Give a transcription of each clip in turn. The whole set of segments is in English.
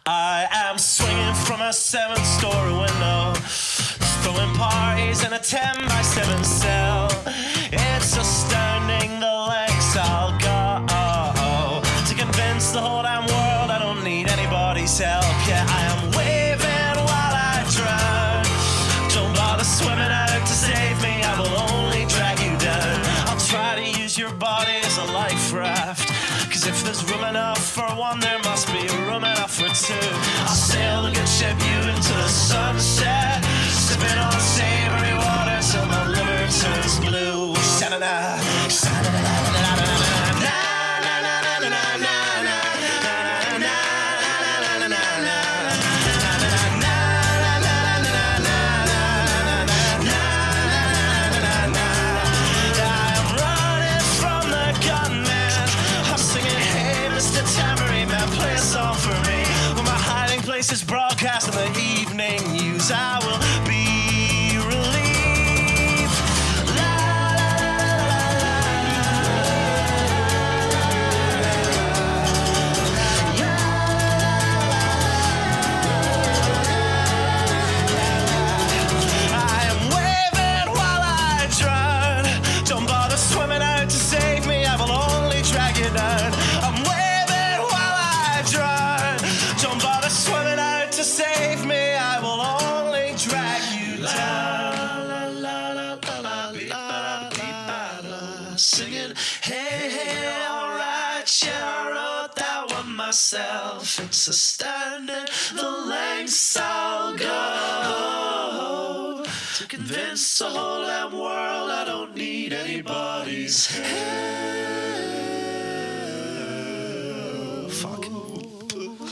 I am swinging from a 7-story window, throwing parties in a 10-by-7 cell. It's astounding the lengths I'll go to convince the whole damn world I don't need anybody's help. Yeah, I am waving while I drown. Don't bother swimming out to save me, I will only drag you down. I'll try to use your body as a life raft, 'cause if there's room enough for one, there must be room enough for two. I'll sail the good ship you into the sunset, sipping on savory water till my liver turns blue. Sha-na-na, sha-na-na-na-na-na-na-na. Is broadcast in the evening news. I will be relieved. La, la, la, la, I am waving while I drown. Don't bother swimming out to save me, I will only drag you down. I'm waving while I drown. Don't bother swimming out to save me, I will only drag you down. La, la, la, la, la, la, la, la. Singing, hey, hey, alright, yeah, I wrote that one myself. It's astounding the lengths I'll go to convince the whole damn world I don't need anybody's help. Fuck.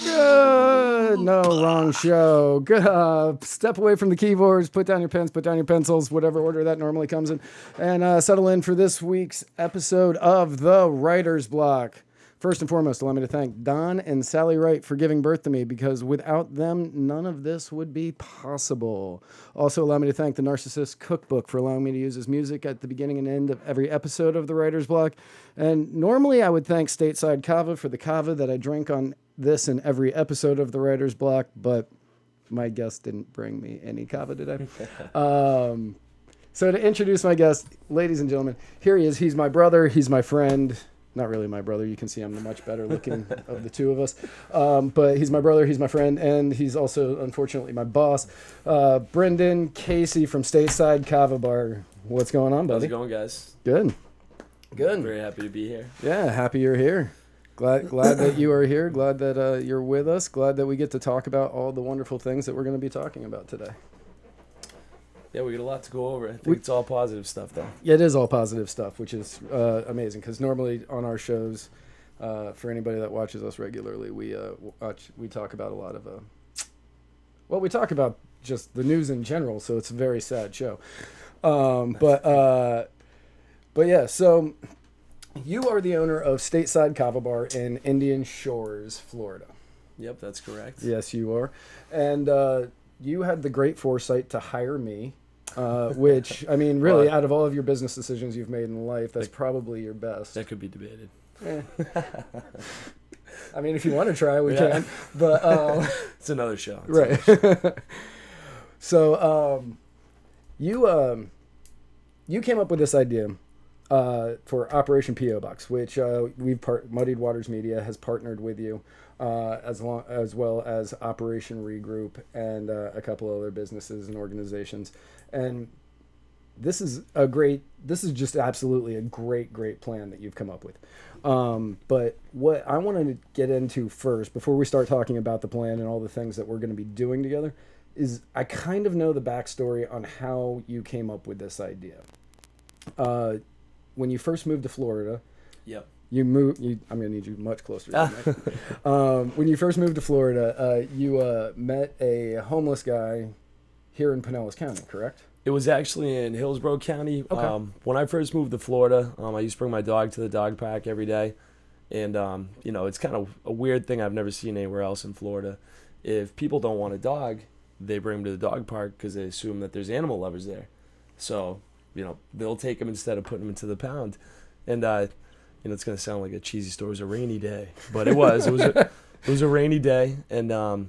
Good. No, wrong show. Good. Step away from the keyboards, put down your pens, put down your pencils, whatever order that normally comes in, and settle in for this week's episode of The Writer's Block. First and foremost, allow me to thank Don and Sally Wright for giving birth to me, because without them, none of this would be possible. Also, allow me to thank the Narcissist Cookbook for allowing me to use his music at the beginning and end of every episode of The Writer's Block. And normally I would thank State Side Kava for the kava that I drink on this and every episode of The Writer's Block, but my guest didn't bring me any kava today. So to introduce my guest, ladies and gentlemen, here he is. He's my brother. He's my friend. Not really my brother. You can see I'm the much better looking of the two of us. But he's my brother. He's my friend. And he's also, unfortunately, my boss. Brendan Casey from State Side Kava Bar. What's going on, buddy? How's it going, guys? Good. Good. I'm very happy to be here. Yeah, happy you're here. Glad that you are here. Glad that you're with us. Glad that we get to talk about all the wonderful things that we're going to be talking about today. Yeah, we got a lot to go over. I think it's all positive stuff, though. Yeah, it is all positive stuff, which is amazing, because normally on our shows, for anybody that watches us regularly, we talk about a lot of we talk about just the news in general, so it's a very sad show. But yeah, so you are the owner of State Side Kava Bar in Indian Shores, Florida. Yep, that's correct. Yes, you are. And you had the great foresight to hire me, which, I mean, really, out of all of your business decisions you've made in life, that's probably your best. That could be debated. I mean, if you want to try, we can. But it's another show. Right. So you came up with this idea for Operation P.O box, which Muddied Waters Media has partnered with you, as well as Operation Regroup and a couple other businesses and organizations. And this is just absolutely a great plan that you've come up with. But what I wanted to get into first, before we start talking about the plan and all the things that we're going to be doing together, is I kind of know the backstory on how you came up with this idea. When you first moved to Florida, yep. I'm going to need you much closer to me. When you first moved to Florida, you met a homeless guy here in Pinellas County, correct? It was actually in Hillsborough County. Okay. When I first moved to Florida, I used to bring my dog to the dog park every day. And, it's kind of a weird thing I've never seen anywhere else in Florida. If people don't want a dog, they bring him to the dog park because they assume that there's animal lovers there. So, they'll take him instead of putting him into the pound. And, it's gonna sound like a cheesy story. It was a rainy day, but it was a rainy day, and I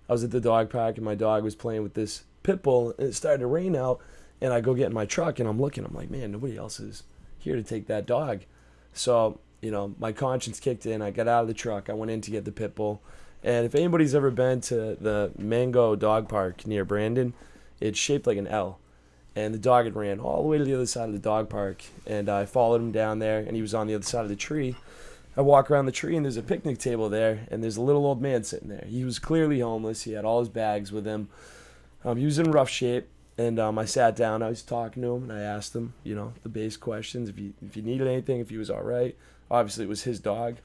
was at the dog park, and my dog was playing with this pit bull, and it started to rain out, and I go get in my truck, and I'm like, man, nobody else is here to take that dog. So, my conscience kicked in. I got out of the truck. I went in to get the pit bull. And if anybody's ever been to the Mango Dog Park near Brandon, it's shaped like an L. And the dog had ran all the way to the other side of the dog park. And I followed him down there, and he was on the other side of the tree. I walk around the tree, and there's a picnic table there, and there's a little old man sitting there. He was clearly homeless. He had all his bags with him. He was in rough shape. And I sat down. I was talking to him, and I asked him, the base questions, if he needed anything, if he was all right. Obviously, it was his dog.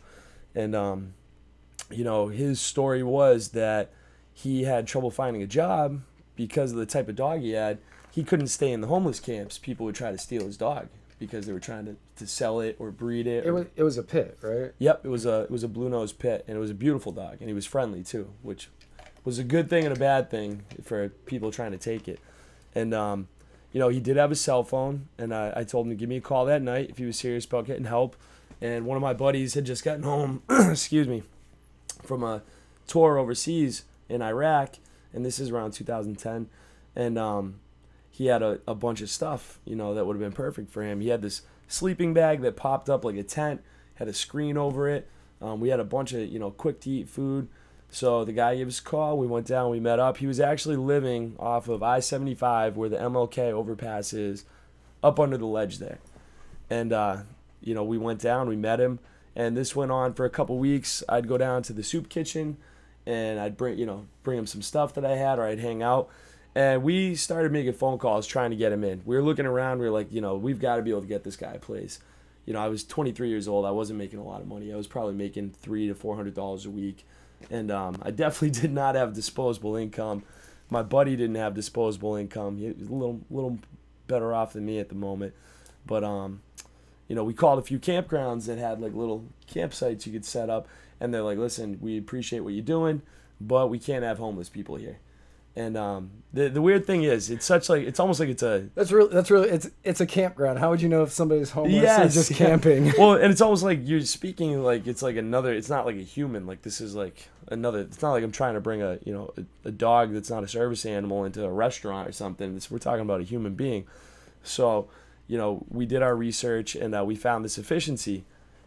And, his story was that he had trouble finding a job because of the type of dog he had. He couldn't stay in the homeless camps. People would try to steal his dog because they were trying to sell it or breed it. It was a pit, right? Yep, it was a blue-nosed pit, and it was a beautiful dog, and he was friendly too, which was a good thing and a bad thing for people trying to take it. And, he did have a cell phone, and I told him to give me a call that night if he was serious about getting help. And one of my buddies had just gotten home, from a tour overseas in Iraq, and this is around 2010. And he had a bunch of stuff, that would have been perfect for him. He had this sleeping bag that popped up like a tent, had a screen over it. We had a bunch of, quick-to-eat food. So the guy gave us a call. We went down. We met up. He was actually living off of I-75 where the MLK overpass is, up under the ledge there. And, we went down. We met him. And this went on for a couple weeks. I'd go down to the soup kitchen, and I'd bring him some stuff that I had, or I'd hang out. And we started making phone calls trying to get him in. We were looking around. We were like, we've got to be able to get this guy a place. I was 23 years old. I wasn't making a lot of money. I was probably making $300 to $400 a week. And I definitely did not have disposable income. My buddy didn't have disposable income. He was a little better off than me at the moment. But, we called a few campgrounds that had like little campsites you could set up. And they're like, listen, we appreciate what you're doing, but we can't have homeless people here. And the weird thing is, it's almost like it's a... That's really it's a campground. How would you know if somebody's homeless or just camping? Well, and it's almost like you're speaking like it's like another... It's not like a human. Like this is like another... It's not like I'm trying to bring a dog that's not a service animal into a restaurant or something. We're talking about a human being. So, we did our research, and we found this efficiency.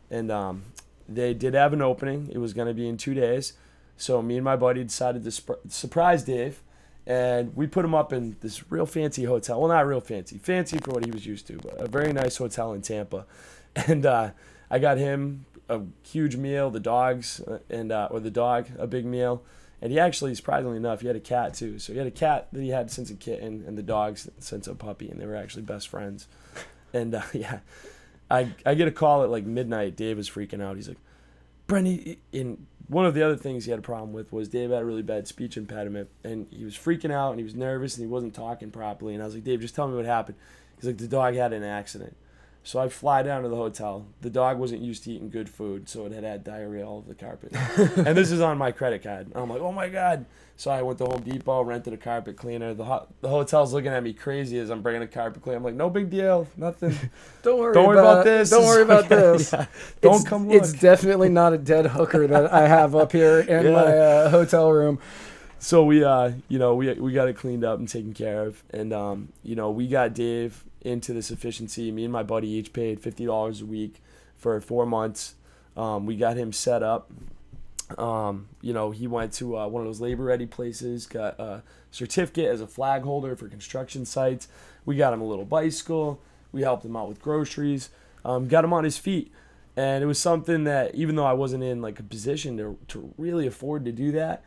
And they did have an opening. It was going to be in 2 days. So me and my buddy decided to surprise Dave. And we put him up in this real fancy hotel. Well, not real fancy. Fancy for what he was used to, but a very nice hotel in Tampa. And I got him a huge meal, the dogs, or the dog, a big meal. And he actually, surprisingly enough, he had a cat too. So he had a cat that he had since a kitten, and the dogs since a puppy, and they were actually best friends. And I get a call at like midnight. Dave was freaking out. He's like, Brenny, in one of the other things he had a problem with was Dave had a really bad speech impediment, and he was freaking out, and he was nervous, and he wasn't talking properly. And I was like, Dave, just tell me what happened. He's like, the dog had an accident. So I fly down to the hotel. The dog wasn't used to eating good food, so it had diarrhea all over the carpet. And this is on my credit card. And I'm like, oh my God. So I went to Home Depot, rented a carpet cleaner. The hotel's looking at me crazy as I'm bringing a carpet cleaner. I'm like, no big deal, nothing. Don't worry about this. Don't worry about this. Yeah. Don't come look. It's definitely not a dead hooker that I have up here in my hotel room. So we got it cleaned up and taken care of. And, we got Dave into this efficiency. Me and my buddy each paid $50 a week for 4 months. We got him set up. He went to one of those labor-ready places, got a certificate as a flag holder for construction sites. We got him a little bicycle. We helped him out with groceries. Got him on his feet. And it was something that, even though I wasn't in like a position to really afford to do that,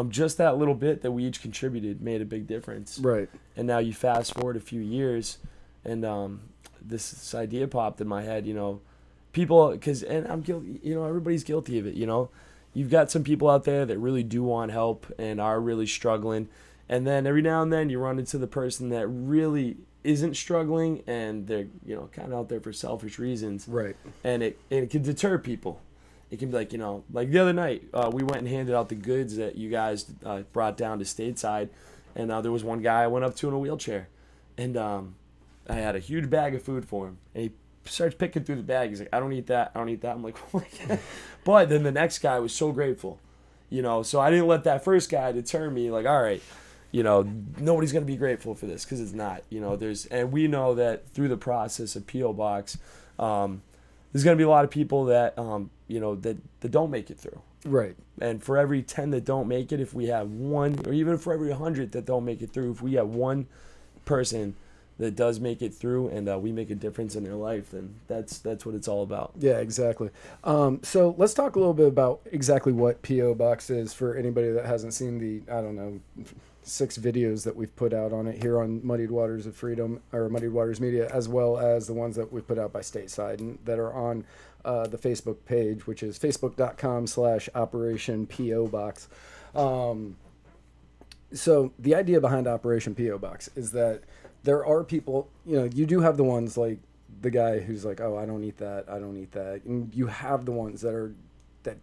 just that little bit that we each contributed made a big difference. Right. And now you fast forward a few years, and this idea popped in my head, people, and I'm guilty, everybody's guilty of it, You've got some people out there that really do want help and are really struggling, and then every now and then you run into the person that really isn't struggling, and they're, kind of out there for selfish reasons. Right. And it can deter people. It can be like, like the other night, we went and handed out the goods that you guys brought down to State Side, and there was one guy I went up to in a wheelchair, and I had a huge bag of food for him, and he starts picking through the bag. He's like, I don't eat that. I don't eat that. I'm like, oh my God. But then the next guy was so grateful, so I didn't let that first guy deter me. Like, all right, nobody's going to be grateful for this because it's not, and we know that through the process of P.O. Box, there's going to be a lot of people that, that don't make it through. Right. And for every 10 that don't make it, if we have one, or even for every 100 that don't make it through, if we have one person that does make it through and we make a difference in their life, then that's what it's all about. Yeah, exactly. So let's talk a little bit about exactly what P.O. Box is for anybody that hasn't seen the, 6 videos that we've put out on it here on Muddied Waters of Freedom, or Muddied Waters Media, as well as the ones that we've put out by State Side and that are on the Facebook page, which is facebook.com/Operation P.O. Box. So the idea behind Operation P.O. Box is that there are people, you do have the ones like the guy who's like, oh, I don't eat that. And you have the ones that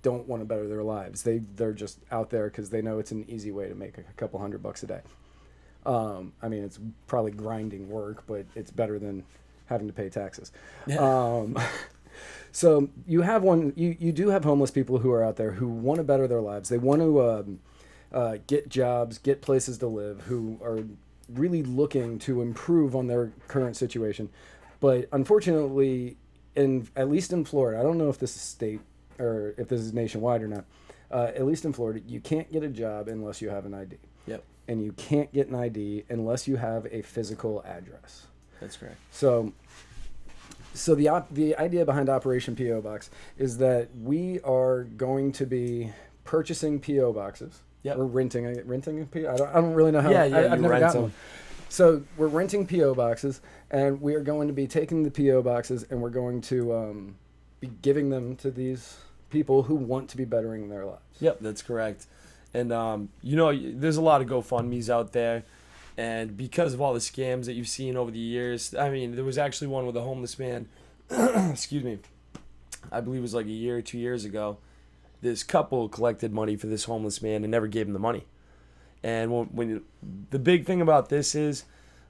don't want to better their lives. They're just out there because they know it's an easy way to make a couple $100 a day. It's probably grinding work, but it's better than having to pay taxes. Yeah. So you have you do have homeless people who are out there who want to better their lives. They want to get jobs, get places to live, who are really looking to improve on their current situation. But unfortunately, at least in Florida, I don't know if this is state or if this is nationwide or not, at least in Florida, you can't get a job unless you have an ID. Yep. And you can't get an ID unless you have a physical address. That's correct. So the idea behind Operation P.O. Box is that we are going to be purchasing P.O. boxes. Yep. Or renting a P.O. I don't really know how. Yeah, I've never rent gotten them. one. So we're renting P.O. boxes, and we are going to be taking the P.O. boxes, and we're going to be giving them to these people who want to be bettering their lives. Yep, that's correct. And, there's a lot of GoFundMes out there. And because of all the scams that you've seen over the years, there was actually one with a homeless man, excuse me, I believe it was like a year or 2 years ago. This couple collected money for this homeless man and never gave him the money. And the big thing about this is,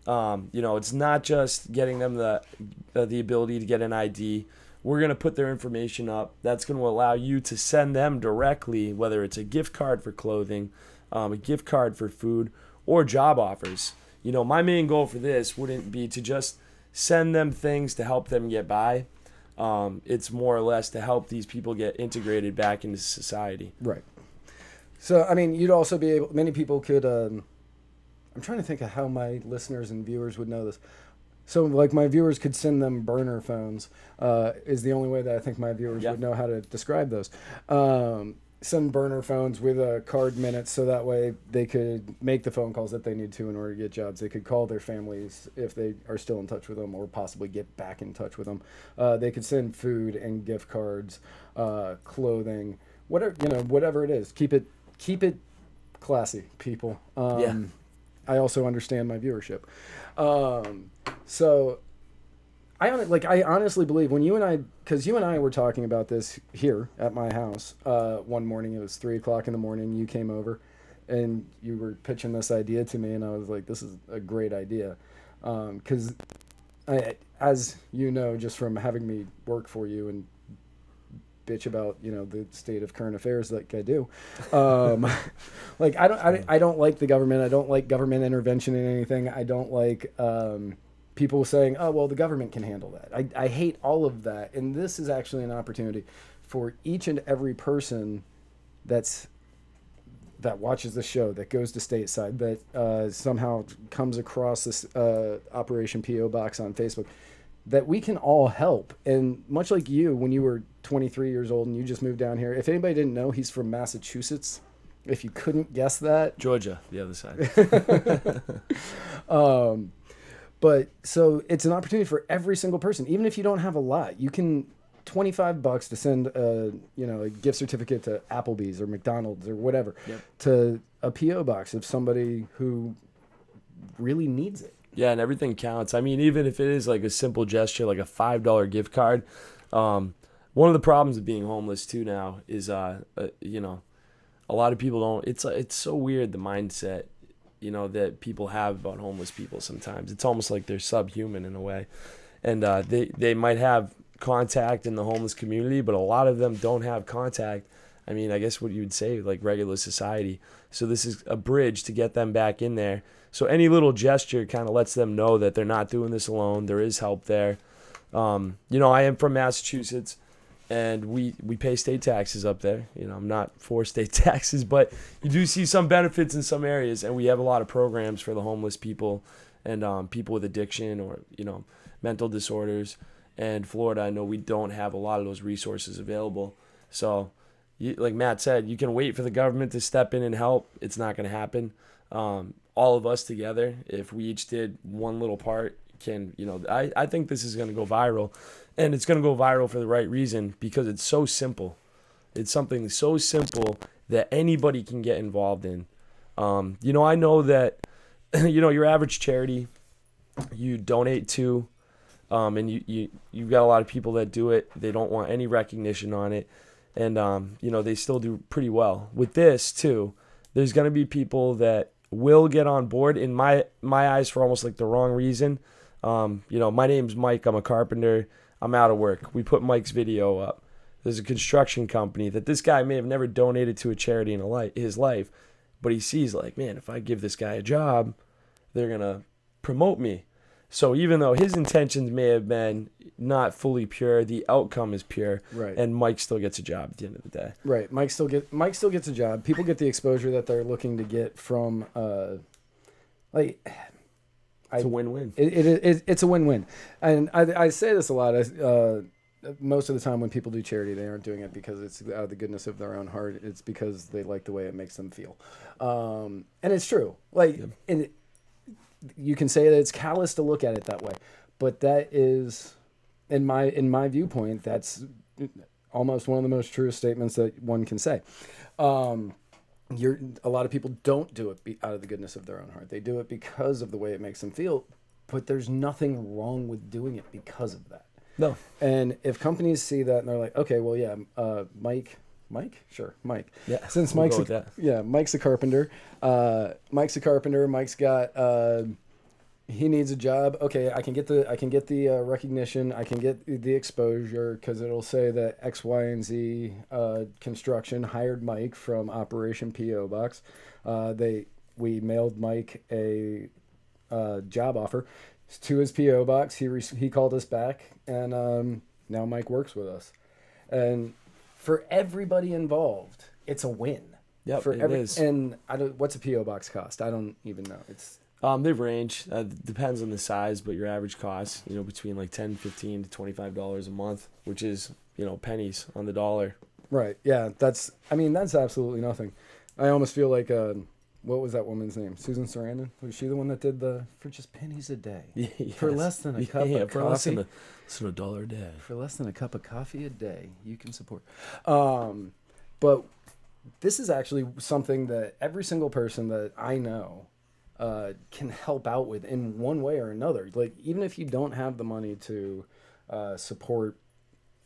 it's not just getting them the ability to get an ID. We're going to put their information up. That's going to allow you to send them directly, whether it's a gift card for clothing, a gift card for food, or job offers. My main goal for this wouldn't be to just send them things to help them get by. It's more or less to help these people get integrated back into society. Right. So, you'd also be able, many people could, I'm trying to think of how my listeners and viewers would know this. So, like, my viewers could send them burner phones, is the only way that I think my viewers would know how to describe those. Send burner phones with card minutes so that way they could make the phone calls that they need to in order to get jobs. They could call their families if they are still in touch with them or possibly get back in touch with them. They could send food and gift cards, clothing, whatever it is. Keep it classy, people. I also understand my viewership. So I honestly believe when you and I were talking about this here at my house one morning. It was 3:00 in the morning. You came over, and you were pitching this idea to me, and I was like, "This is a great idea," because as you know, just from having me work for you and bitch about the state of current affairs like I do, I don't like the government. I don't like government intervention in anything. I don't like people saying, oh, well, the government can handle that. I hate all of that. And this is actually an opportunity for each and every person that watches the show, that goes to Stateside, that somehow comes across this Operation P.O. Box on Facebook, that we can all help. And much like you, when you were 23 years old and you just moved down here, if anybody didn't know, he's from Massachusetts. If you couldn't guess that. Georgia, the other side. But so it's an opportunity for every single person. Even if you don't have a lot, you can $25 to send a gift certificate to Applebee's or McDonald's or whatever to a P.O. box of somebody who really needs it. Yeah, and everything counts. Even if it is like a simple gesture, like a $5 gift card. One of the problems of being homeless too now is, a lot of people don't. It's so weird, the mindset that people have about homeless people sometimes. It's almost like they're subhuman in a way. and they might have contact in the homeless community, but a lot of them don't have contact. I mean, I guess what you would say, like regular society. So this is a bridge to get them back in there. So any little gesture kind of lets them know that they're not doing this alone. There is help there. You know, I am from Massachusetts, and we pay state taxes up there. You know, I'm not for state taxes, but you do see some benefits in some areas, and we have a lot of programs for the homeless people and people with addiction or, you know, mental disorders. And Florida, I know we don't have a lot of those resources available. So, like Matt said, you can wait for the government to step in and help. It's not going to happen. All of us together, if we each did one little part, can, you know, I think this is going to go viral. And it's going to go viral for the right reason, because it's so simple. It's something so simple that anybody can get involved in. You know, I know that, you know, your average charity you donate to, and you've got a lot of people that do it. They don't want any recognition on it. And, you know, they still do pretty well. With this, too, there's going to be people that will get on board, in my eyes, for almost like the wrong reason. You know, my name's Mike. I'm a carpenter. I'm out of work. We put Mike's video up. There's a construction company that this guy may have never donated to a charity in his life, but he sees like, man, if I give this guy a job, they're going to promote me. So even though his intentions may have been not fully pure, the outcome is pure, Right. And Mike still gets a job at the end of the day. Right. Mike still gets a job. People get the exposure that they're looking to get from like It's a win-win. It's a win-win. And I say this a lot. Most of the time when people do charity, they aren't doing it because it's out of the goodness of their own heart. It's because they like the way it makes them feel. And it's true. Like, and you can say that it's callous to look at it that way, but that is, in my viewpoint, that's almost one of the most truest statements that one can say. A lot of people don't do it out of the goodness of their own heart. They do it because of the way it makes them feel, but there's nothing wrong with doing it because of that. No. And if companies see that and they're like, okay, well, yeah, Mike, sure, Mike. Yeah, Since we'll Mike's go with that. Mike's a carpenter. Mike's got he needs a job. Okay, I can get the recognition. I can get the exposure because it'll say that X, Y, and Z construction hired Mike from Operation P.O. box. We mailed Mike a job offer to his P.O. box. He called us back, and now Mike works with us. And for everybody involved, it's a win. Yep, it is. And what's a P.O. box cost? I don't even know. They range. Depends on the size, but your average cost, you know, between like $10, $15 to $25 a month, which is, you know, pennies on the dollar. Right. Yeah. That's absolutely nothing. I almost feel like what was that woman's name? Susan Sarandon? Was she the one that did for just pennies a day? Yes. For less than a cup of for coffee? less than a dollar a day. For less than a cup of coffee a day, you can support. But this is actually something that every single person that I know can help out with in one way or another. Like, even if you don't have the money to support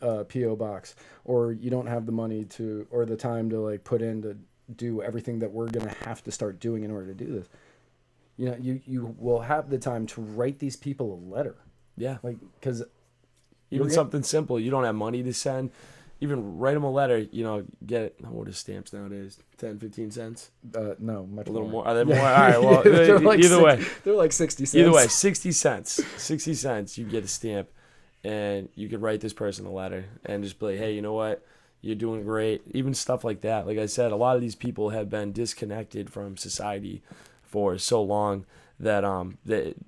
P.O. Box, or you don't have the money or the time to like put in to do everything that we're going to have to start doing in order to do this, you know, you will have the time to write these people a letter. Yeah. Like, because even something simple, you don't have money to send, even write them a letter, you know, what are stamps nowadays? 10, 15 cents? No, much a little more. more. Are they more? All right, well, way. They're like 60 cents. Either way, 60 cents. 60 cents, you get a stamp, and you could write this person a letter and just be like, hey, you know what? You're doing great. Even stuff like that. Like I said, a lot of these people have been disconnected from society for so long that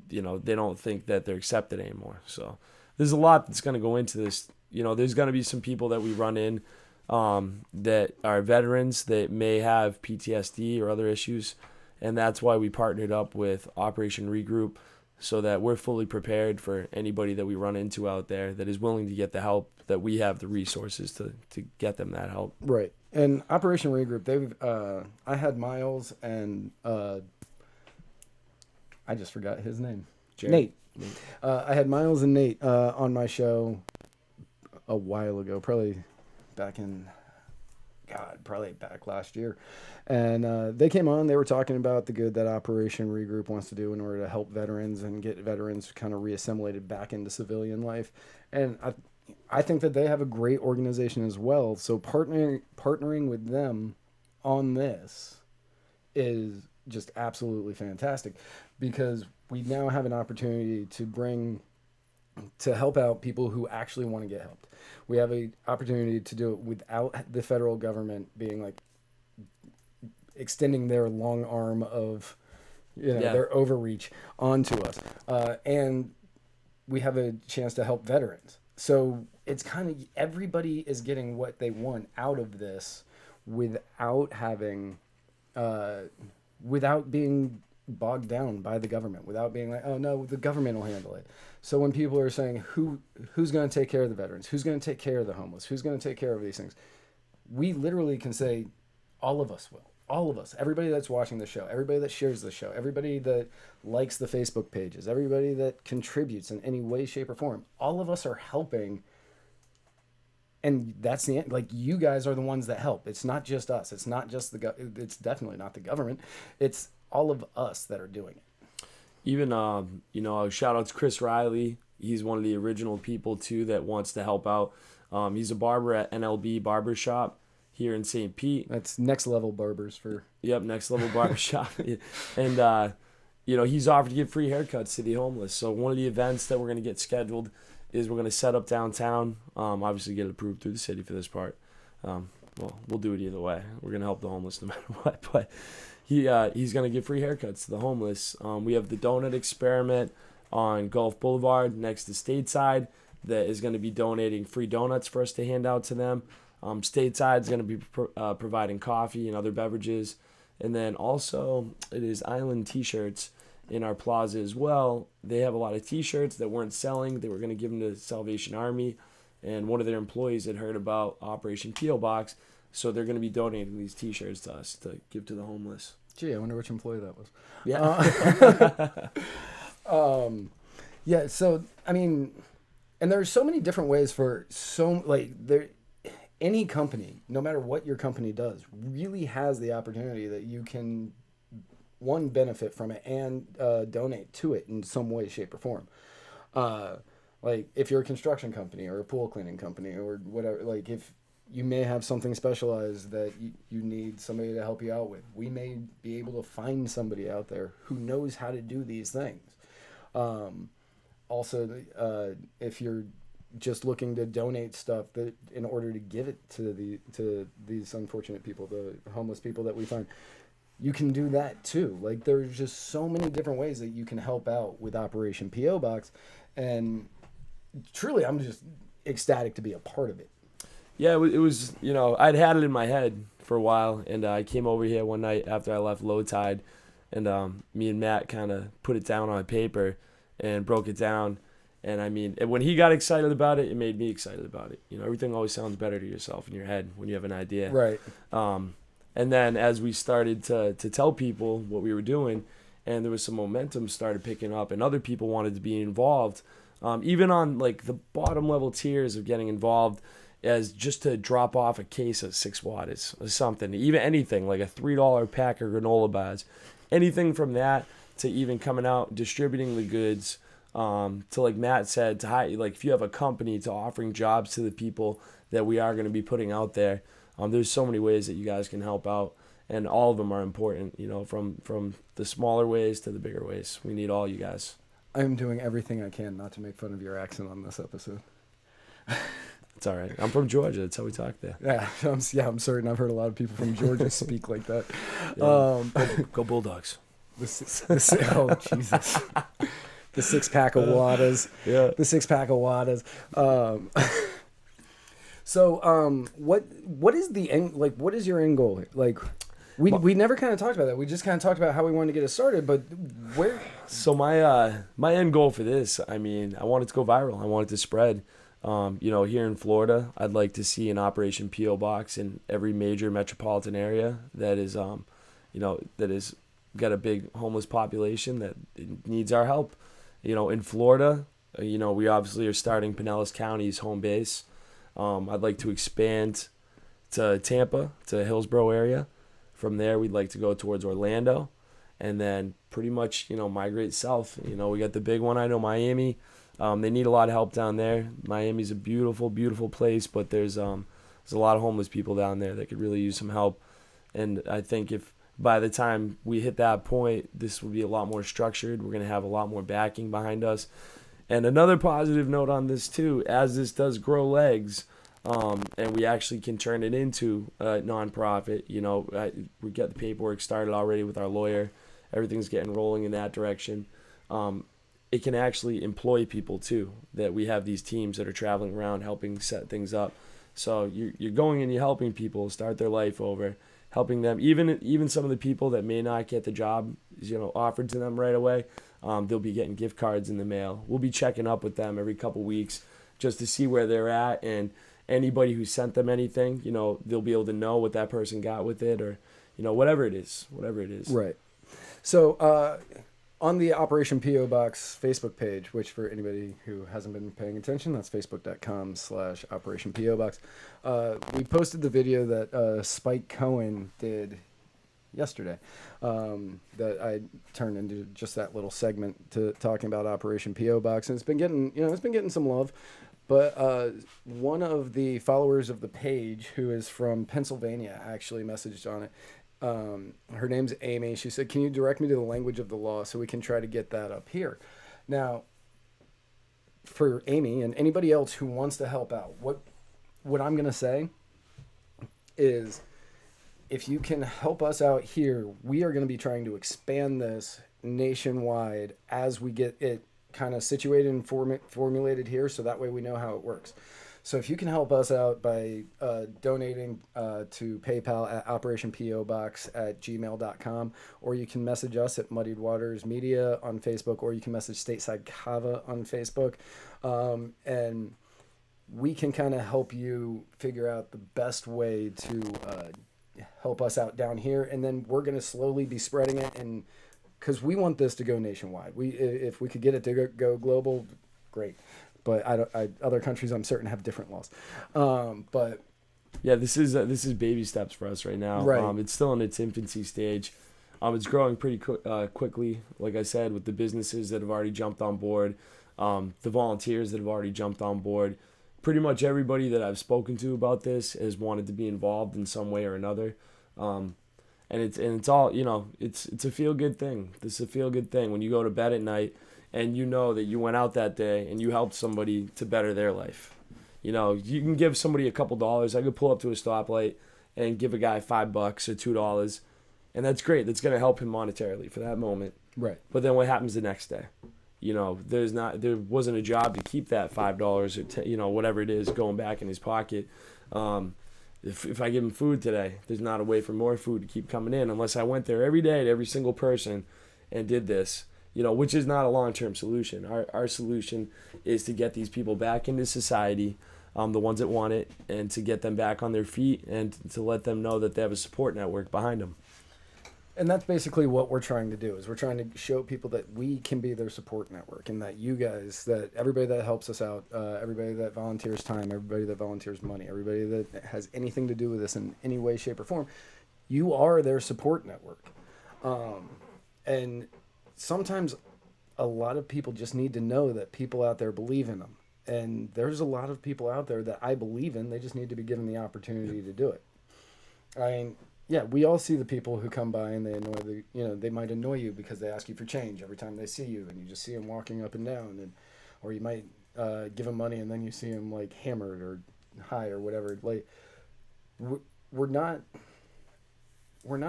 you know, they don't think that they're accepted anymore. So there's a lot that's going to go into this. You know, there's going to be some people that we run in that are veterans that may have PTSD or other issues, and that's why we partnered up with Operation Regroup, so that we're fully prepared for anybody that we run into out there that is willing to get the help, that we have the resources to get them that help. Right. And Operation Regroup, I had Miles and I just forgot his name. Jared. Nate. I had Miles and Nate on my show a while ago, probably back in God, probably back last year. And they came on, they were talking about the good that Operation Regroup wants to do in order to help veterans and get veterans kind of reassimilated back into civilian life. And I think that they have a great organization as well. So partnering with them on this is just absolutely fantastic, because we now have an opportunity to help out people who actually want to get helped. We have an opportunity to do it without the federal government being like extending their long arm of, their overreach onto us. And we have a chance to help veterans. So it's kind of, everybody is getting what they want out of this without having, without being bogged down by the government, without being like, oh no, the government will handle it. So when people are saying who's going to take care of the veterans, who's going to take care of the homeless, who's going to take care of these things, we literally can say all of us will. All of us, everybody that's watching the show, everybody that shares the show, everybody that likes the Facebook pages, everybody that contributes in any way, shape, or form, all of us are helping. And that's the end. Like, you guys are the ones that help. It's not just us. It's not just it's definitely not the government. It's all of us that are doing it. Even, shout out to Chris Riley. He's one of the original people, too, that wants to help out. He's a barber at NLB Barbershop here in St. Pete. That's Next Level Barbers for... Yep, Next Level Barbershop. And, he's offered to give free haircuts to the homeless. So one of the events that we're going to get scheduled is we're going to set up downtown. Obviously get it approved through the city for this part. We'll do it either way. We're going to help the homeless no matter what. But he's going to give free haircuts to the homeless. We have the Donut Experiment on Gulf Boulevard next to State Side that is going to be donating free donuts for us to hand out to them. State Side is going to be providing coffee and other beverages. And then also it is Island T-shirts in our plaza as well. They have a lot of T-shirts that weren't selling. They were going to give them to the Salvation Army. And one of their employees had heard about Operation P.O. Box. So they're going to be donating these T-shirts to us to give to the homeless. Gee, I wonder which employee that was. Yeah. Yeah, so, I mean, and there's so many different ways for any company, no matter what your company does, really has the opportunity that you can, one, benefit from it and donate to it in some way, shape, or form. Like, if you're a construction company or a pool cleaning company or whatever, like, if you may have something specialized that you need somebody to help you out with, we may be able to find somebody out there who knows how to do these things. Also, if you're just looking to donate stuff that in order to give it to these unfortunate people, the homeless people that we find, you can do that too. Like, there's just so many different ways that you can help out with Operation P.O. Box, and truly, I'm just ecstatic to be a part of it. Yeah, it was, I'd had it in my head for a while, and I came over here one night after I left Low Tide, and me and Matt kind of put it down on paper and broke it down. And I mean, when he got excited about it, it made me excited about it. Everything always sounds better to yourself in your head when you have an idea. Right. And then as we started to tell people what we were doing, and there was some momentum started picking up, and other people wanted to be involved, even on like the bottom level tiers of getting involved, as just to drop off a case of 6 waters or something, even anything like a $3 pack of granola bars, anything from that to even coming out distributing the goods. To, like Matt said, to like if you have a company, to offering jobs to the people that we are going to be putting out there. There's so many ways that you guys can help out, and all of them are important, from the smaller ways to the bigger ways. We need all you guys. I'm doing everything I can not to make fun of your accent on this episode. It's all right. I'm from Georgia. That's how we talk there. Yeah, I'm certain I've heard a lot of people from Georgia speak like that. Yeah. Go Bulldogs. Oh, Jesus. The 6-pack of Wadas. Yeah. The 6-pack of Wadas. So, what is the end? Like, what is your end goal? Like, we never kind of talked about that. We just kind of talked about how we wanted to get it started. But where? So my end goal for this, I mean, I want it to go viral. I want it to spread. Here in Florida, I'd like to see an Operation P.O. Box in every major metropolitan area that is, that is got a big homeless population that needs our help. In Florida, we obviously are starting Pinellas County's home base. I'd like to expand to Tampa, to Hillsborough area. From there, we'd like to go towards Orlando, and then pretty much, migrate south. We got the big one. I know Miami. They need a lot of help down there. Miami's a beautiful, beautiful place, but there's a lot of homeless people down there that could really use some help. And I think if by the time we hit that point, this will be a lot more structured. We're going to have a lot more backing behind us. And another positive note on this too, as this does grow legs, and we actually can turn it into a nonprofit. We got the paperwork started already with our lawyer. Everything's getting rolling in that direction. It can actually employ people too, that we have these teams that are traveling around helping set things up. So you're going and you're helping people start their life over, helping them. Even some of the people that may not get the job, offered to them right away, they'll be getting gift cards in the mail. We'll be checking up with them every couple weeks just to see where they're at, and anybody who sent them anything, they'll be able to know what that person got with it, or whatever it is. Right. So on the Operation P.O. Box Facebook page, which for anybody who hasn't been paying attention, that's facebook.com/Operation P.O. Box. We posted the video that Spike Cohen did yesterday, that I turned into just that little segment to talking about Operation P.O. Box, and it's been getting some love. But one of the followers of the page, who is from Pennsylvania, actually messaged on it. Her name's Amy. She said, "Can you direct me to the language of the law so we can try to get that up here?" Now, for Amy and anybody else who wants to help out, what I'm going to say is, if you can help us out here, we are going to be trying to expand this nationwide as we get it kind of situated and formulated here, so that way we know how it works. So if you can help us out by donating to PayPal at operationpobox@gmail.com, or you can message us at Muddied Waters Media on Facebook, or you can message State Side Kava on Facebook, and we can kind of help you figure out the best way to help us out down here, and then we're going to slowly be spreading it, and because we want this to go nationwide. If we could get it to go global, great. But other countries, I'm certain, have different laws. But yeah, this is baby steps for us right now. Right. It's still in its infancy stage. It's growing pretty quickly, like I said, with the businesses that have already jumped on board, the volunteers that have already jumped on board. Pretty much everybody that I've spoken to about this has wanted to be involved in some way or another. And it's all, it's a feel-good thing. This is a feel-good thing when you go to bed at night and you know that you went out that day and you helped somebody to better their life. You can give somebody a couple dollars. I could pull up to a stoplight and give a guy $5 or $2, and that's great. That's going to help him monetarily for that moment. Right. But then what happens the next day? There wasn't a job to keep that $5 or whatever it is going back in his pocket. If I give him food today, there's not a way for more food to keep coming in unless I went there every day to every single person and did this, which is not a long-term solution. Our solution is to get these people back into society, the ones that want it, and to get them back on their feet and to let them know that they have a support network behind them. And that's basically what we're trying to do, is we're trying to show people that we can be their support network, and that you guys, that everybody that helps us out, everybody that volunteers time, everybody that volunteers money, everybody that has anything to do with this in any way, shape, or form, you are their support network. And sometimes a lot of people just need to know that people out there believe in them. And there's a lot of people out there that I believe in. They just need to be given the opportunity to do it. I mean, yeah, we all see the people who come by and they might annoy you because they ask you for change every time they see you, and you just see them walking up and down, or you might give them money and then you see them like hammered or high or whatever. Like, we're not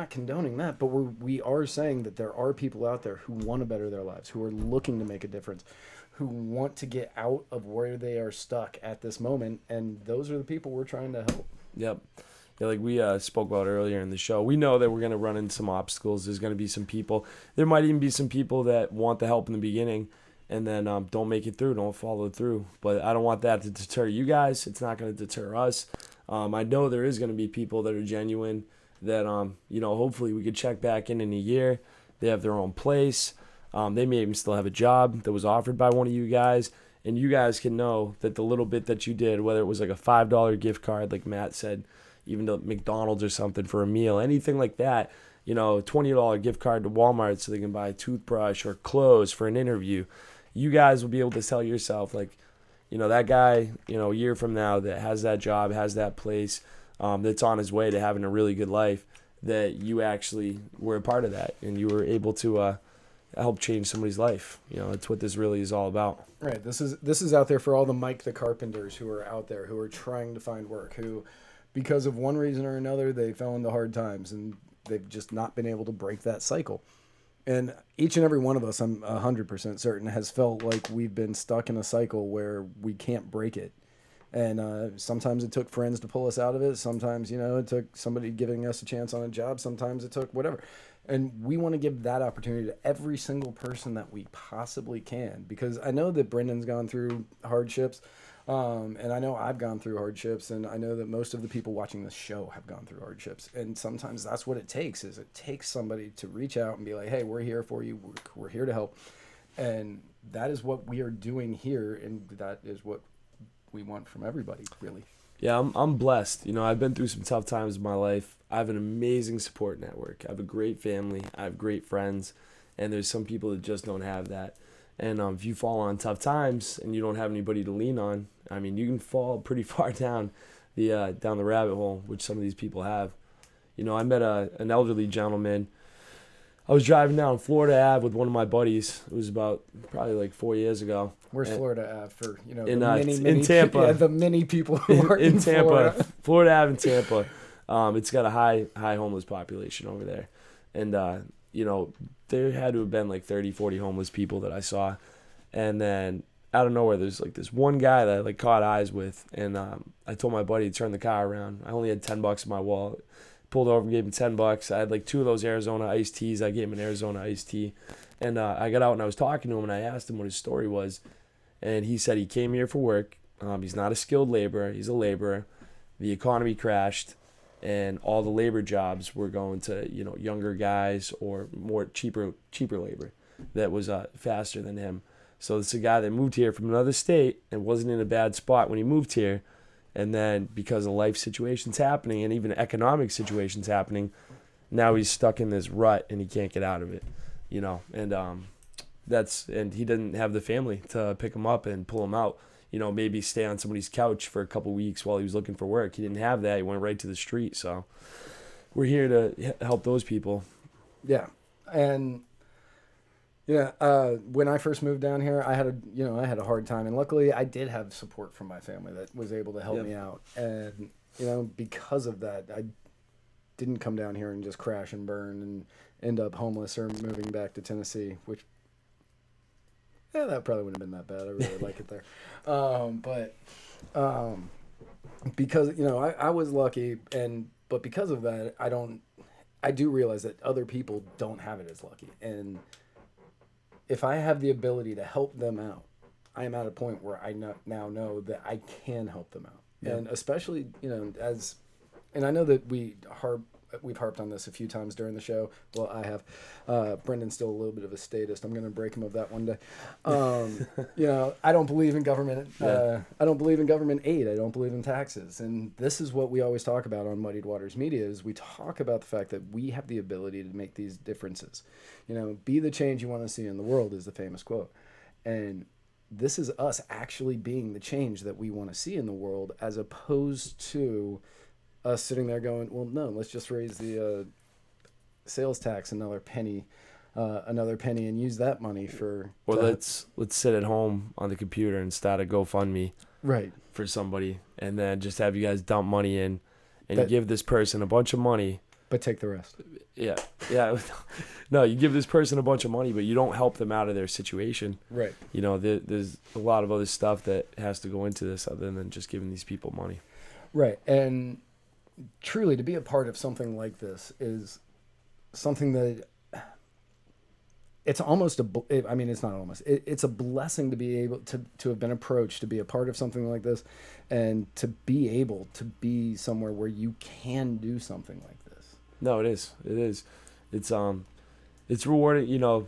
condoning that, but we are saying that there are people out there who want to better their lives, who are looking to make a difference, who want to get out of where they are stuck at this moment, and those are the people we're trying to help. Yep. Yeah, like we spoke about earlier in the show, we know that we're going to run into some obstacles. There's going to be some people. There might even be some people that want the help in the beginning and then don't make it through, don't follow through. But I don't want that to deter you guys. It's not going to deter us. I know there is going to be people that are genuine that, hopefully we could check back in a year. They have their own place. They may even still have a job that was offered by one of you guys. And you guys can know that the little bit that you did, whether it was like a $5 gift card, like Matt said, even to McDonald's or something for a meal, anything like that. You know, $20 gift card to Walmart so they can buy a toothbrush or clothes for an interview. You guys will be able to tell yourself, like, you know, that guy, you know, a year from now that has that job, has that place, that's on his way to having a really good life, that you actually were a part of that and you were able to help change somebody's life. You know, that's what this really is all about. Right. This is out there for all the Mike the Carpenters who are out there, who are trying to find work, who, because of one reason or another, they fell into hard times and they've just not been able to break that cycle. And each and every one of us, I'm 100% certain, has felt like we've been stuck in a cycle where we can't break it. And sometimes it took friends to pull us out of it. Sometimes, you know, it took somebody giving us a chance on a job. Sometimes it took whatever. And we want to give that opportunity to every single person that we possibly can. Because I know that Brendan's gone through hardships. And I know I've gone through hardships, and I know that most of the people watching this show have gone through hardships. And sometimes that's what it takes, is it takes somebody to reach out and be like, hey, we're here for you. We're here to help. And that is what we are doing here. And that is what we want from everybody, really. Yeah, I'm blessed. You know, I've been through some tough times in my life. I have an amazing support network. I have a great family. I have great friends. And there's some people that just don't have that. And if you fall on tough times and you don't have anybody to lean on, I mean, you can fall pretty far down the rabbit hole, which some of these people have. You know, I met an elderly gentleman. I was driving down Florida Ave with one of my buddies. It was about probably like 4 years ago. Where's Florida Ave for, you know, in Tampa? The many people who are in Tampa, Florida Ave in Tampa. It's got a high homeless population over there, and you know, there had to have been like 30, 40 homeless people that I saw. And then out of nowhere, there's like this one guy that I like caught eyes with. And I told my buddy to turn the car around. I only had $10 in my wallet. Pulled over and gave him $10. I had like 2 of those Arizona iced teas. I gave him an Arizona iced tea. And I got out and I was talking to him and I asked him what his story was. And he said he came here for work. He's not a skilled laborer. He's a laborer. The economy crashed. And all the labor jobs were going to, you know, younger guys or more cheaper labor that was faster than him. So it's a guy that moved here from another state and wasn't in a bad spot when he moved here. And then because of life situations happening and even economic situations happening, now he's stuck in this rut and he can't get out of it, you know. And and he didn't have the family to pick him up and pull him out. You know, maybe stay on somebody's couch for a couple weeks while he was looking for work. He didn't have that. He went right to the street. So we're here to help those people. Yeah. And yeah, when I first moved down here, I had a hard time, and luckily I did have support from my family that was able to help me out. And, you know, because of that, I didn't come down here and just crash and burn and end up homeless or moving back to Tennessee, which, yeah, that probably wouldn't have been that bad. I really like it there. Because, you know, I was lucky, but because of that, I do realize that other people don't have it as lucky. And if I have the ability to help them out, I am at a point where I now know that I can help them out. Yeah. And especially, you know, and I know that we've harped on this a few times during the show. Well, I have. Brendan's still a little bit of a statist. I'm going to break him of that one day. You know, I don't believe in government. I don't believe in government aid. I don't believe in taxes. And this is what we always talk about on Muddied Waters Media, is we talk about the fact that we have the ability to make these differences. You know, be the change you want to see in the world is the famous quote. And this is us actually being the change that we want to see in the world, as opposed to us sitting there going, well, no, let's just raise the sales tax another penny, and use that money for. Or let's sit at home on the computer and start a GoFundMe, right, for somebody, and then just have you guys dump money in, and you give this person a bunch of money, but take the rest. Yeah. No, you give this person a bunch of money, but you don't help them out of their situation. Right. You know, there's a lot of other stuff that has to go into this other than just giving these people money. Right, and truly, to be a part of something like this is something that it's almost it's not almost. It's a blessing to be able to have been approached to be a part of something like this, and to be able to be somewhere where you can do something like this. No, it is. It's rewarding. You know,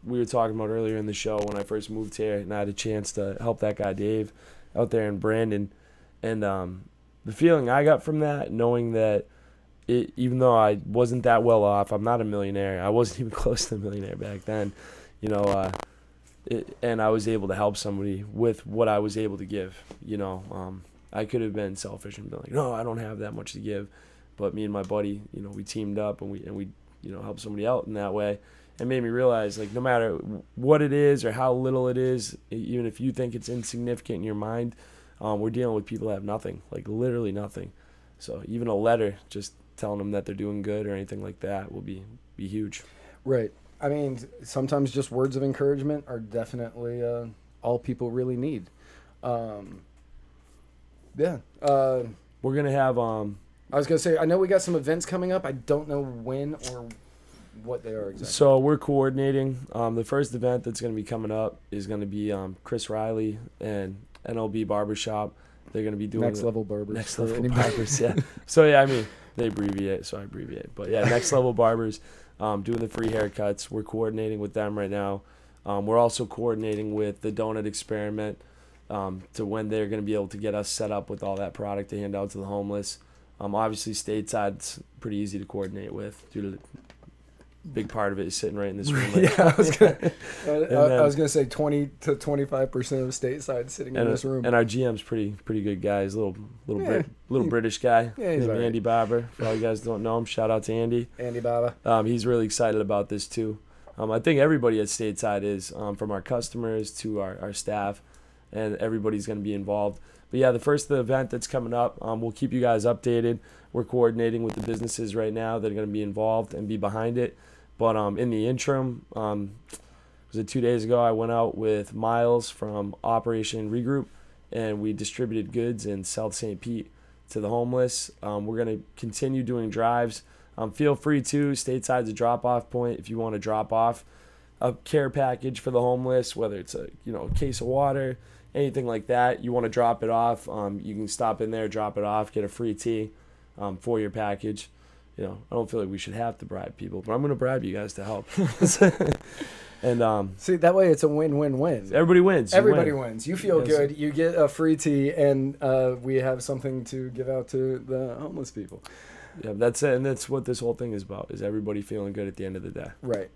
we were talking about earlier in the show when I first moved here, and I had a chance to help that guy Dave out there in Brandon, and the feeling I got from that, knowing that even though I wasn't that well off, I'm not a millionaire. I wasn't even close to a millionaire back then, you know, and I was able to help somebody with what I was able to give, you know. I could have been selfish and been like, no, I don't have that much to give. But me and my buddy, you know, we teamed up and we you know, helped somebody out in that way. It made me realize, like, no matter what it is or how little it is, even if you think it's insignificant in your mind, we're dealing with people that have nothing, like literally nothing. So even a letter just telling them that they're doing good or anything like that will be huge. Right. I mean, sometimes just words of encouragement are definitely all people really need. Yeah. We're going to have... I was going to say, I know we got some events coming up. I don't know when or what they are exactly. So we're coordinating. The first event that's going to be coming up is going to be Chris Riley and NLB Barbershop. They're going to be doing... Next Level Barbers. Next Level Barbers, yeah. So, yeah, I mean, they abbreviate, so I abbreviate. But, yeah, Next Level Barbers, doing the free haircuts. We're coordinating with them right now. We're also coordinating with the Donut Experiment to when they're going to be able to get us set up with all that product to hand out to the homeless. Obviously, Stateside's pretty easy to coordinate with due to the big part of it is sitting right in this room. Right yeah, I was gonna say 20 to 25% of Stateside sitting in this room. And our GM's pretty good guy. He's a little British guy. Yeah, he's named Andy Barber. For all you guys don't know him, shout out to Andy. Andy Barber. He's really excited about this too. I think everybody at Stateside is, from our customers to our staff, and everybody's going to be involved. But yeah, the first event that's coming up, we'll keep you guys updated. We're coordinating with the businesses right now that are going to be involved and be behind it. But in the interim, was it 2 days ago, I went out with Miles from Operation Regroup, and we distributed goods in South St. Pete to the homeless. We're going to continue doing drives. Feel free to. Stateside's a drop-off point if you want to drop off a care package for the homeless, whether it's a case of water, anything like that. You want to drop it off, you can stop in there, drop it off, get a free tea for your package. I don't feel like we should have to bribe people, but I'm going to bribe you guys to help. And see, that way it's a win-win-win. Everybody wins. Everybody wins. You feel good. You get a free tea, and we have something to give out to the homeless people. Yeah, that's it, and that's what this whole thing is about, is everybody feeling good at the end of the day. Right.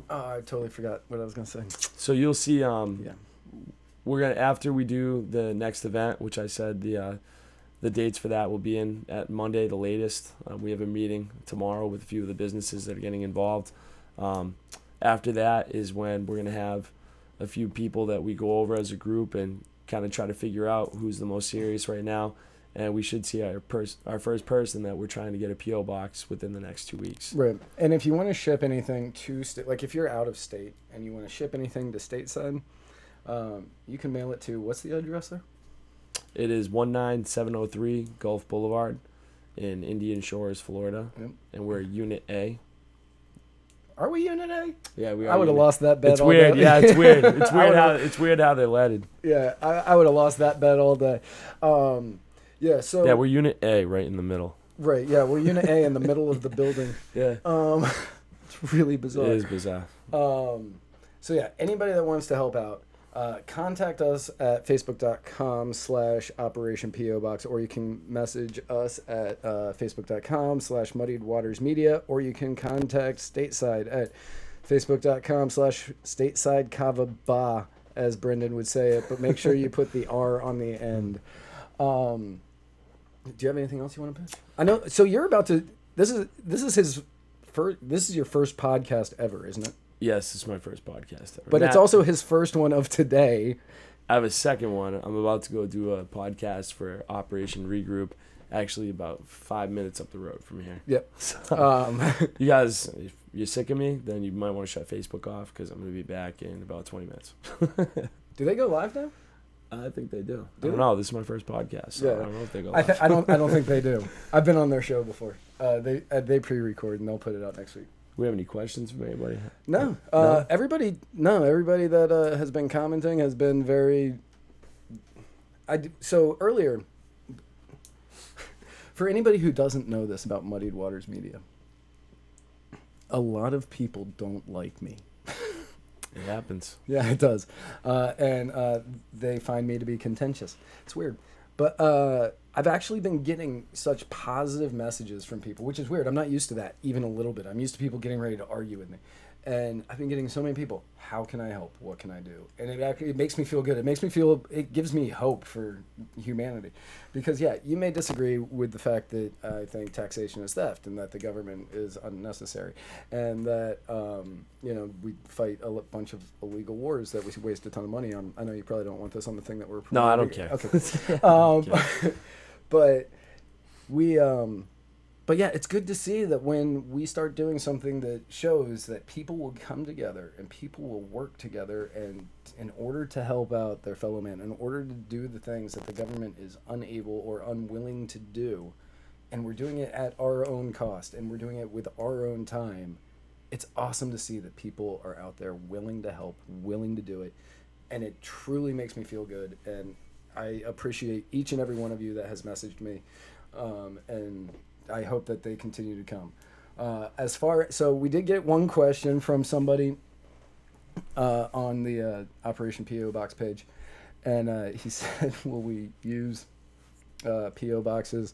I totally forgot what I was going to say. So you'll see, we're going to, after we do the next event, which I said the dates for that will be in at Monday, the latest. We have a meeting tomorrow with a few of the businesses that are getting involved. After that is when we're going to have a few people that we go over as a group and kind of try to figure out who's the most serious right now. And we should see our first person that we're trying to get a P.O. box within the next 2 weeks. Right. And if you want to ship anything to like if you're out of state and you want to ship anything to Stateside, you can mail it to, what's the address there? It is 19703 Gulf Boulevard in Indian Shores, Florida. Yep. And we're Unit A. Are we Unit A? Yeah, we are. I would have lost that bet. It's weird. Yeah, it's weird. It's weird how they're lettered. Yeah, I would have lost that bet all day. Yeah, so... Yeah, we're Unit A right in the middle. Right, yeah, we're Unit A in the middle of the building. Yeah. It's really bizarre. It is bizarre. So yeah, anybody that wants to help out, contact us at facebook.com/Operation P.O Box, or you can message us at facebook.com/Muddied Waters Media, or you can contact Stateside at facebook.com/Stateside Kava Ba, as Brendan would say it, but make sure you put the R on the end. Do you have anything else you want to put? I know. So you're about to. This is his first. This is your first podcast ever, isn't it? Yes, it's my first podcast ever. But it's also his first one of today. I have a second one. I'm about to go do a podcast for Operation Regroup, actually about 5 minutes up the road from here. Yep. So, you guys, if you're sick of me, then you might want to shut Facebook off, because I'm going to be back in about 20 minutes. Do they go live now? I think they do. I don't know. This is my first podcast, so yeah. I don't know if they go live. I don't think they do. I've been on their show before. They pre-record and they'll put it out next week. We have any questions from anybody? No. Everybody that has been commenting has been very. So earlier, for anybody who doesn't know this about Muddied Waters Media, a lot of people don't like me. It happens. Yeah, it does. And they find me to be contentious. It's weird. But I've actually been getting such positive messages from people, which is weird. I'm not used to that even a little bit. I'm used to people getting ready to argue with me. And I've been getting so many people, how can I help? What can I do? And it makes me feel good. It gives me hope for humanity. Because, yeah, you may disagree with the fact that I think taxation is theft and that the government is unnecessary. And that, we fight a bunch of illegal wars that we waste a ton of money on. I know you probably don't want this on the thing that we're... No, I don't care. Okay. But we... But yeah, it's good to see that when we start doing something that shows that people will come together and people will work together and in order to help out their fellow man, in order to do the things that the government is unable or unwilling to do, and we're doing it at our own cost and we're doing it with our own time, it's awesome to see that people are out there willing to help, willing to do it, and it truly makes me feel good, and I appreciate each and every one of you that has messaged me, and I hope that they continue to come. So we did get one question from somebody on the Operation P.O. box page, and he said, will we use P.O. boxes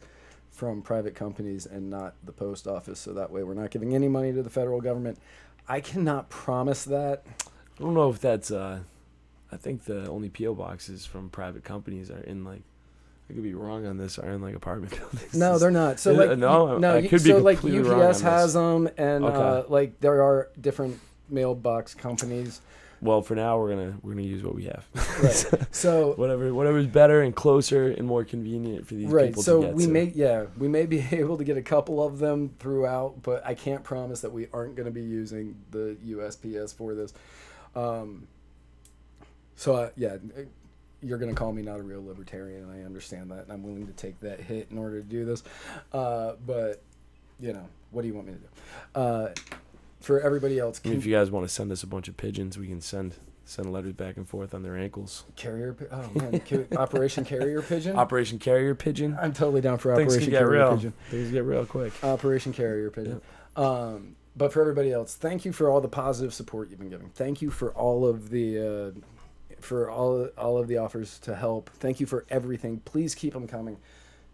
from private companies and not the post office, so that way we're not giving any money to the federal government? I cannot promise that. I don't know if that's... I think the only P.O. boxes from private companies are in, like... I could be wrong on this. Are in like apartment buildings? No, they're not. So I could be completely wrong on UPS has them, and Okay. There are different mailbox companies. Well, for now we're gonna use what we have. Right. So whatever's better and closer and more convenient for these people so to get. We may be able to get a couple of them throughout, but I can't promise that we aren't going to be using the USPS for this. You're going to call me not a real libertarian, and I understand that, and I'm willing to take that hit in order to do this. But, what do you want me to do? For everybody else... if you guys want to send us a bunch of pigeons, we can send letters back and forth on their ankles. Operation Carrier Pigeon? Operation Carrier Pigeon? I'm totally down for Operation Carrier Pigeon. Things get real quick. Operation Carrier Pigeon. Yep. But for everybody else, thank you for all the positive support you've been giving. Thank you for all of the... for all of the offers to help. Thank you for everything. Please keep them coming.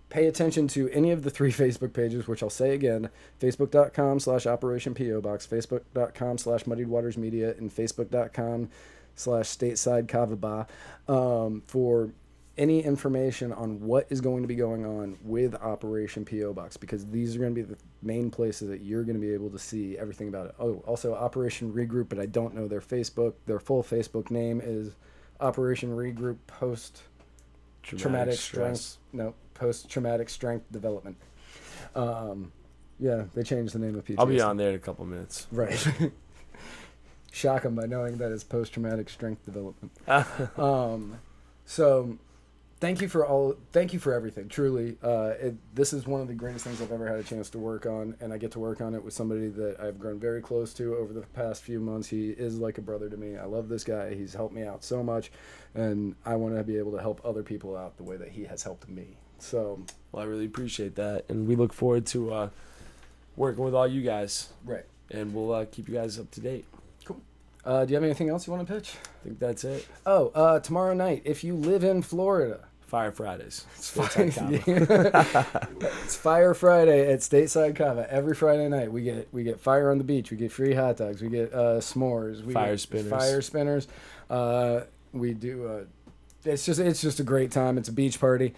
Pay attention to any of the 3 Facebook pages, which I'll say again, facebook.com/Operation P.O. Box, facebook.com/Muddied Waters Media, and facebook.com/State Side Kava for any information on what is going to be going on with Operation P.O. Box, because these are going to be the main places that you're going to be able to see everything about it. Oh, also Operation Regroup, but I don't know their full Facebook name is Operation Regroup Post-Traumatic Strength Development. They changed the name of PTSD. I'll be on there in a couple minutes. Right. Shock them by knowing that it's Post-Traumatic Strength Development. So thank you for everything. Truly, this is one of the greatest things I've ever had a chance to work on, and I get to work on it with somebody that I've grown very close to over the past few months. He is like a brother to me. I love this guy. He's helped me out so much, and I want to be able to help other people out the way that he has helped me. So, well, I really appreciate that, and we look forward to working with all you guys. Right. And we'll keep you guys up to date. Cool. Do you have anything else you want to pitch? I think that's it. Oh, tomorrow night, if you live in Florida... Fire Fridays. It's Fire Friday at State Side Kava every Friday night. We get fire on the beach. We get free hot dogs. We get s'mores. We fire get spinners. Fire spinners. We do. It's just a great time. It's a beach party.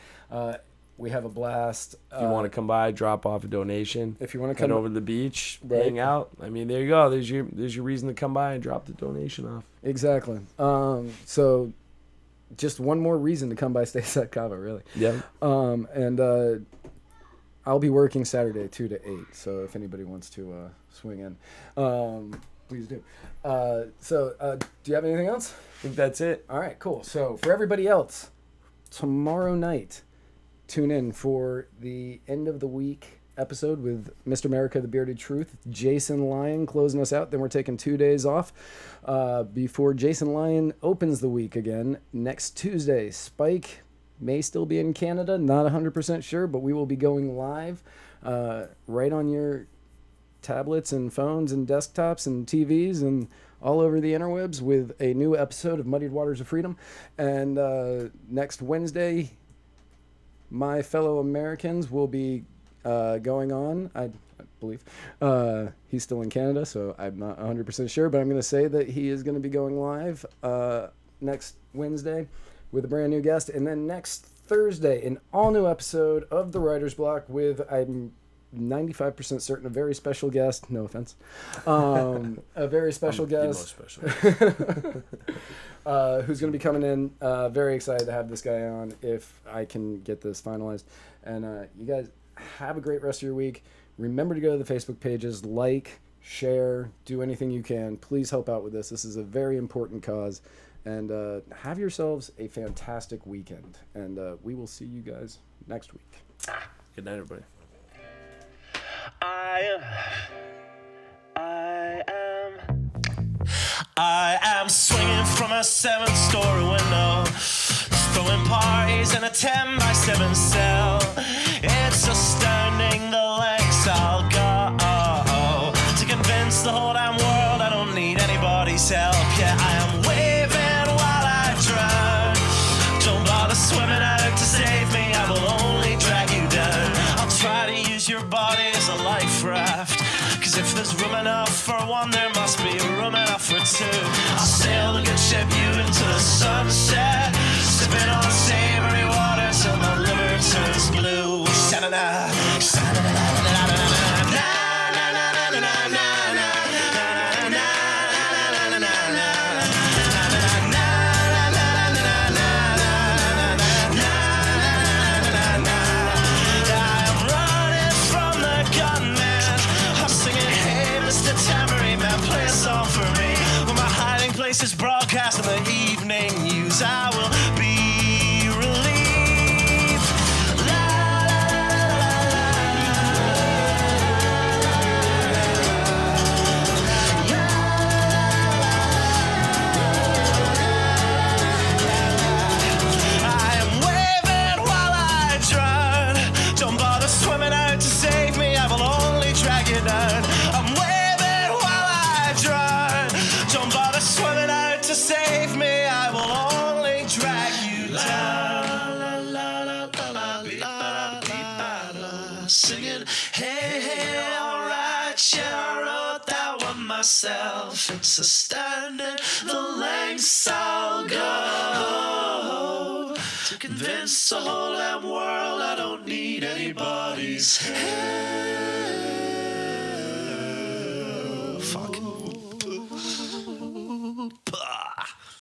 We have a blast. If you want to come by, drop off a donation. If you want to come come over to the beach, right. Hang out. I mean, there you go. There's your reason to come by and drop the donation off. Exactly. So. Just one more reason to come by State Side Kava, really. Yeah. And I'll be working Saturday 2 to 8, so if anybody wants to swing in, please do. Do you have anything else? I think that's it. All right, cool. So for everybody else, tomorrow night, tune in for the end of the week episode with Mr. America, the Bearded Truth, Jason Lyon closing us out. Then we're taking 2 days off before Jason Lyon opens the week again next Tuesday. Spike may still be in Canada, not 100% sure, but we will be going live right on your tablets and phones and desktops and TVs and all over the interwebs with a new episode of Muddied Waters of Freedom. And next Wednesday, my fellow Americans will be going on. I believe he's still in Canada, so I'm not 100% sure, but I'm going to say that he is going to be going live next Wednesday with a brand new guest, and then next Thursday, an all-new episode of The Writer's Block with, I'm 95% certain, a very special guest. No offense. A very special guest. The most special. Who's going to be coming in. Very excited to have this guy on if I can get this finalized. And you guys have a great rest of your week. Remember to go to the Facebook pages, like, share, do anything you can. Please help out with this. This is a very important cause. And have yourselves a fantastic weekend. And we will see you guys next week. Good night, everybody. I am swinging from a 7-story window, throwing parties in a 10-by-7 cell. It's astounding the lengths I'll go to convince the whole damn world I don't need anybody's help. Yeah, I am waving while I drown. Don't bother swimming out to save me, I will only drag you down. I'll try to use your body as a life raft, 'cause if there's room enough for one, there must be room enough for two. I'll sail the good ship you into the sunset, sipping on savory water till my liver turns blue. Sha-na-na, sha-na-na-na-na-na-na-na. Is broadcast in the evening news. I will be relieved. La, la, la, la, I am waving while I drown. Don't bother swimming out to save me, I will only drag you down. I'm waving while I drown. Don't bother swimming out to save me, I will only drag you down. La, la, la, la, la, la, la, singing, hey, hey, alright, yeah, I wrote that one myself. It's astounding the lengths I'll go to convince the whole damn world I don't need anybody's help.